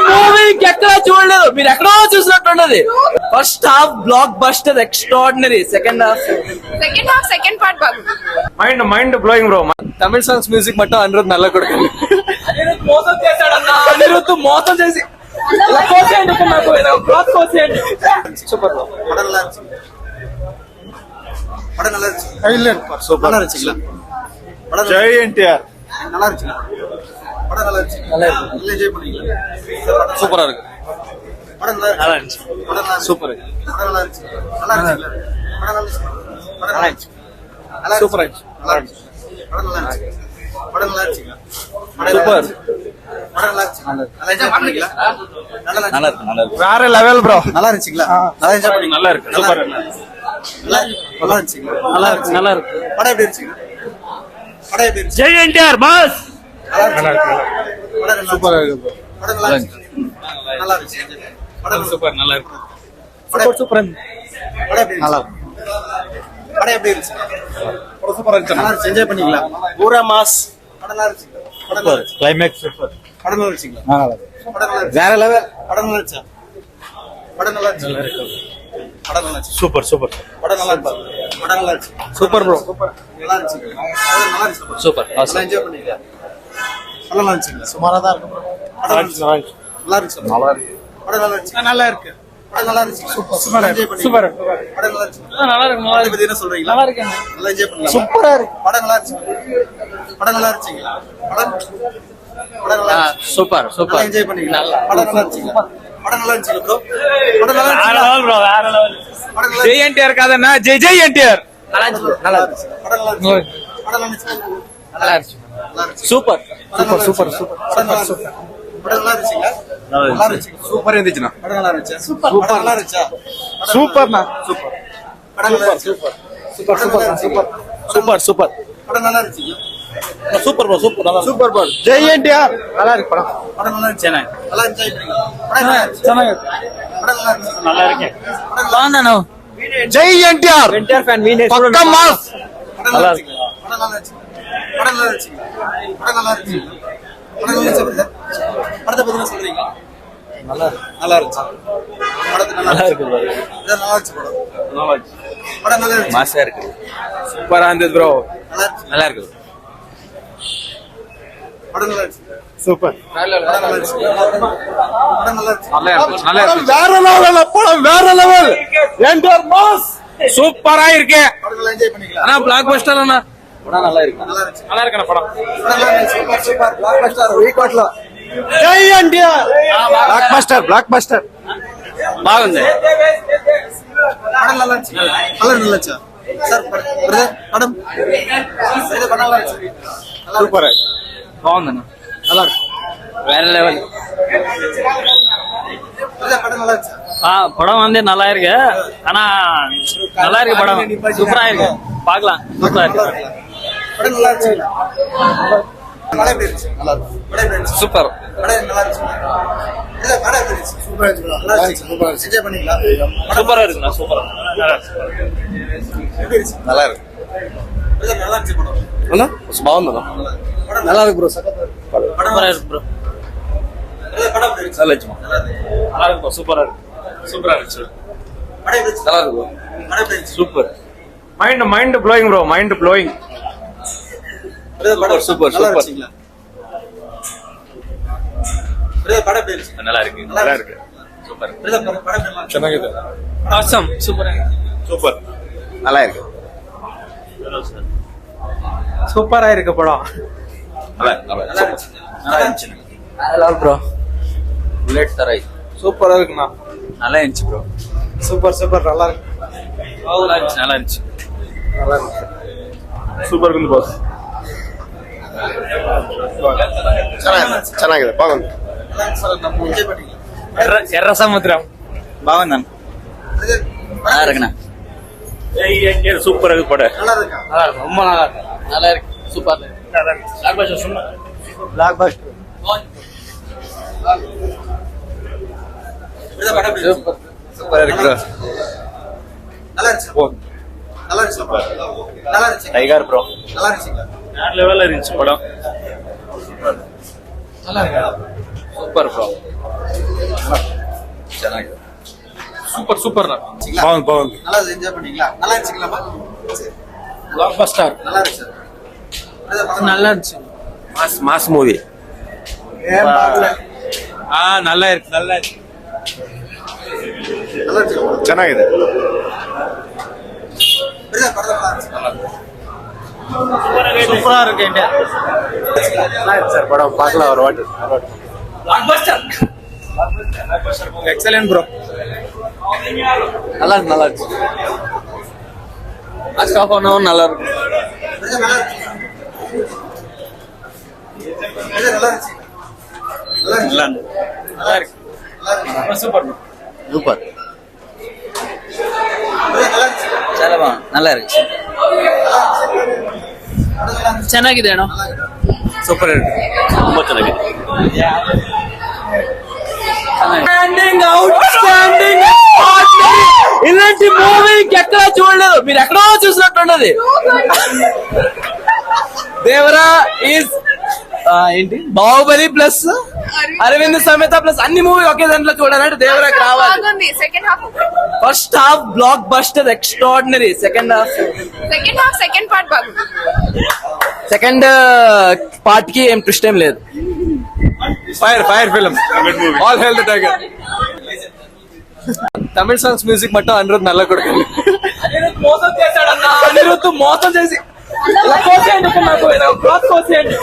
Movie ఎక్కడా చూడలేదు, మీరు ఎక్కడో చూసినట్టున్నది. First half blockbuster extraordinary, second half second part బాగుంది. Mind blowing bro. Tamil songs music మట్టం అనిరుద్ధ్ నల్ల కొడుకు మోసం చేశాడన్నా. అనిరుద్ధ్ మోసం చేసి సూపర్ జై ఎన్టీఆర్. சூப்பரா இருக்கு. சூப்பர் சூப்பர் சூப்பர் வேற லெவல் ப்ரோ. நல்லா இருந்துச்சுங்களா? நல்லா இருக்கு. சூப்பர். நல்லா இருந்துச்சுங்களா? நல்லா இருக்கு. படம் எப்படி இருந்துச்சுங்க? படம் எப்படி இருந்துச்சு? ஜெய் என்டிஆர் பாஸ். சூப்பரா இருக்கு. படம் நல்லா இருந்துச்சு. நல்லா இருந்துச்சு. படம் சூப்பர் நல்லா இருக்கு. Super super. படம் எப்படி நல்லா இருக்கு. படம் எப்படி இருந்துச்சு? சூப்பரா இருக்கு. நல்லா இருந்துச்சு. என்ஜாய் பண்ணீங்களா? பூரா மாஸ். படம் நல்லா இருந்துச்சு. படம் நல்லா இருந்துச்சு. Climax super. படம் நல்லா இருந்துச்சுங்களா? நல்லா இருக்கு. படம் நல்லா இருந்துச்சு. வேற லெவல். படம் நல்லா இருந்துச்சு. படம் நல்லா இருந்துச்சு. படம் நல்லா இருந்துச்சு. Super super. படம் நல்லா இருந்துச்சு. படம் நல்லா இருந்துச்சு. Super bro. சூப்பர். நல்லா இருந்துச்சு. படம் நல்லா இருந்துச்சு. சூப்பர். நல்லா என்ஜாய் பண்ணீங்களா? படம் நல்லா இருந்துச்சுங்களா? சுமாரா தான் இருக்கு. படம் நல்லா இருந்துச்சு. நல்லா இருந்துச்சு. நல்லா இருக்கு. படம் நல்லா இருந்துச்சு. நல்லா இருக்கு. படம் நல்லா இருந்துச்சு. சூப்பர். சூப்பர். என்ஜாய் பண்ணீங்க. சூப்பர். படம் நல்லா இருந்துச்சு. நல்லா இருக்கு. நல்லா இதை பத்தி என்ன சொல்றீங்க? நல்லா இருக்கு. நல்லா என்ஜாய் பண்ணீங்க. சூப்பரா இருக்கு. படம் நல்லா இருந்துச்சு. படம் நல்லா இருந்துச்சுங்களா? படம் படம் நல்லா இருந்துச்சு. சூப்பர் நல்லா சூப்பர். என்ஜாய் பண்ணீங்களா? படம் நல்லா இருந்துச்சுங்களா? படம் நல்லா இருந்துச்சு ப்ரோ. படம் நல்லா வேற இருந்துச்சு. Level bro. வேற லெவல். படம் நல்லா ஜெய் என்டிஆர் காதனா ஜெய் ஜெய் என்டிஆர். நல்லா இருந்துச்சு. நல்லா இருந்துச்சு. படம் நல்லா இருந்துச்சு. படம் நல்லா இருந்துச்சு. நல்லா இருந்துச்சு. நல்லா இருந்துச்சு. Super super super super. படம் நல்லா இருந்துச்சு. படம் நல்லா இருந்துச்சுங்களா? நல்லா இருந்துச்சு. சூப்பர் இருந்துச்சுனா. படம் நல்லா இருந்துச்சு. சூப்பர். படம் நல்லா இருந்துச்சா? சூப்பர்ண்ணா. சூப்பர். படம் நல்லா இருந்துச்சு. Super. Super super super. Super super. படம் நல்லா இருந்துச்சு. Super bro. சூப்பர் நல்லா சூப்பர் ப்ரோ. ஜெய் என்டிஆர். நல்லா இருக்கு படம். படம் நல்லா இருந்துச்சு. நல்லா என்ஜாய் பண்ணீங்க. படம் நல்லா இருந்துச்சு. படம் நல்லா இருந்துச்சு. நல்லா இருக்கு. బాగుందను. ஜெய் என்டிஆர். ఎన్టీఆర్ ఫ్యాన్ பக்கா மாஸ். படம் நல்லா இருந்துச்சு. படம் நல்லா இருந்துச்சு. படம் நல்லா இருந்துச்சு. படம் நல்லா இருந்துச்சு. படம் நல்லா இருந்துச்சு. படத்தை பத்தி என்ன சொல்றீங்க? நல்லா இருக்கு. நல்லா இருந்துச்சு. படத்தை நல்லா இருக்கு. நல்லா இருந்துச்சு படம். நல்லா இருக்கு. படம் நல்லா இருந்துச்சு. மாசா இருக்கு. சூப்பரா இருந்தது ப்ரோ. நல்லா இருந்துச்சு. நல்லா இருக்கு. படம் நல்லா இருந்துச்சு. சூப்பர். படம் நல்லா இருந்துச்சு. படம் நல்லா இருந்துச்சு. நல்லா இருக்கு. நல்லா இருக்கு. வேற லெவல் படம். வேற லெவல். என்டிஆர் பாஸ். சூப்பரா இருக்கு. படம் நல்லா என்ஜாய் பண்ணீங்களா? அண்ணா பிளாக் பஸ்டர் அண்ணா. படம் நல்லா இருக்கு. நல்லா இருந்துச்சு. நல்லா இருக்கு படம். படம் நல்லா இருந்துச்சு. Super super. பிளாக் பஸ்டர் வீக்வாட்ல. Jai NTR. Blockbuster. Blockbuster. బాగుంది. படம் நல்லா இருந்துச்சு. நல்லா இருந்துச்சு. சார் பிரதர் படம் இது படம் நல்லா இருந்துச்சு. சூப்பர். బాగుందన్న. நல்லா இருக்கு. வேற லெவல். பிரதர் படம் நல்லா இருந்துச்சு. படம் வந்து நல்லா இருக்கு. ஆனா நல்லா இருக்கு படம். சூப்பரா இருக்கு. பார்க்கலாம். சூப்பரா இருக்கு. படம் நல்லா இருந்துச்சு. படம் எப்படி இருந்துச்சு? நல்லா இருக்கு. படம் எப்படி இருந்துச்சு? சூப்பர். படம் நல்லா இருந்துச்சு. பிரதர் படம் எப்படி இருந்துச்சு? சூப்பரா இருந்துச்சு. நல்லா இருந்துச்சு. சூப்பரா இருந்துச்சு. என்ஜாய் பண்ணீங்களா? சூப்பரா இருக்குண்ணா. சூப்பரா. எப்படி இருந்துச்சு? நல்லா இருக்கு. பிரதர் நல்லா இருந்துச்சு படம். బాగుందన్న. படம் நல்லா இருக்கு ப்ரோ. படம் சூப்பரா இருக்கு ப்ரோ. பிரதர் படம் எப்படி இருந்துச்சு? நல்லா இருக்கு. நல்லா இருக்கு. சூப்பரா இருக்கு. சூப்பரா இருந்துச்சு. படம் எப்படி இருந்துச்சு? நல்லா இருக்கு. படம் எப்படி இருந்துச்சு? Super. Mind blowing bro. Mind blowing. Brother படம் சூப்பர், நல்லா சூப்பர். இருந்துச்சுங்களா? பிரதர் படம் எப்படி இருந்துச்சு? நல்லா இருக்கு. நல்லா இருக்கு. சூப்பர். பிரதர் படம் எப்படி இருந்துச்சு? ಚೆನ್ನಾಗಿದೆ. ஆசம். சூப்பரா இருக்கு. சூப்பர். நல்லா இருக்கு. சூப்பரா இருக்கு படம். நல்லா இருந்துச்சு. நல்லா இருந்துச்சு. நல்லா ப்ரோ. புல்லட் தரை. சூப்பரா இருக்குண்ணா. நல்லா இருந்துச்சு ப்ரோ. Super super. நல்லா இருக்கு. நல்லா இருந்துச்சு. நல்லா இருந்துச்சு. நல்லா இருக்கு. ಸೂಪರ್ ಗುಂದು ಬಾಸ್. ಚೆನ್ನಾಗಿದೆ ಬಾಗುಂದು. ఎర్ర సముద్రం బాగుందన్న. நல்லா இருக்குண்ணா. சூப்பர் இருக்கு படம். நல்லா இருக்கா? நல்லா இருக்கு. ரொம்ப நல்லா இருக்கு. நல்லா இருக்கு. சூப்பர். பிளாக் பஸ்டர். சூப்பர். சூப்பரா இருக்கு ப்ரோ. நல்லா இருந்துச்சு. நல்லா இருந்துச்சு. நல்லா இருந்துச்சு. Tiger bro. நல்லா இருந்துச்சுங்களா? வேற லெவல்ல இருந்துச்சு படம். நல்லா இருக்கா? Super bro. சூப்பர் சூப்பர் பாவன் பாவன் நல்லா என்ஜாய் பண்ணீங்களா? நல்லா இருந்துச்சுங்களாமா? சரி. பிளாக் பஸ்டர் நல்லா இருக்கு சார். நல்லா இருந்துச்சு. மாஸ் மூவி ஏன் பார்க்கல? நல்லா இருக்கு நல்லா இருக்கு நல்லா இருந்துச்சு. ಚೆನ್ನಾಗಿದೆ படம் நல்லா இருந்துச்சு. சூப்பரா இருக்கு இந்தியா நல்லா இருக்கு சார் படம் பார்க்கலாம் ஒரு வாட்டி எக்ஸலென்ட் ப்ரோ நல்லா இருக்கு நல்லா இருக்கு. லாஸ்ட் ஹாஃப் அன் ஹவர் நல்லா இருக்கு. நல்லா இருந்துச்சு. நல்லா இருந்துச்சு. நல்லா இருந்துச்சு. நல்லா இருக்கு சூப்பர் சூப்பர். நல்லா இருந்துச்சு. நல்லா இருக்கு. ಚೆನ್ನಾಗಿದೆ ಅಣ್ಣ. ಸೂಪರ್ ಇருக்கு ತುಂಬಾ ಚೆನ್ನಾಗಿದೆ స్టాండింగ్ అవుట్ స్టాండింగ్ ఇలాంటి మూవీ ఎక్కడా చూడలేదు. మీరు ఎక్కడో చూసినట్టున్నది. దేవరా ఈజ్ ఏంటి బాహుబలి ప్లస్ అరవింద్ సమేత ప్లస్ అన్ని మూవీ ఒకే దాంట్లో చూడాలంటే దేవరాకి రావాలి. బాగుంది. Second half first half blockbuster extraordinary. Second part బాగుంది. సెకండ్ పార్ట్ కి ఏం ట్విస్ట్ ఏం లేదు. Fire film all hail the tiger Tamil songs music மட்டும் அனிருத் நல்லா கொடுக்குது అనిరుద్ధ్ మోసం చేశాడన్న. అనిరుద్ధ్ మోసం చేసి ఇలా కోసేయండి, నాకు క్లాత్ కోసేయండి.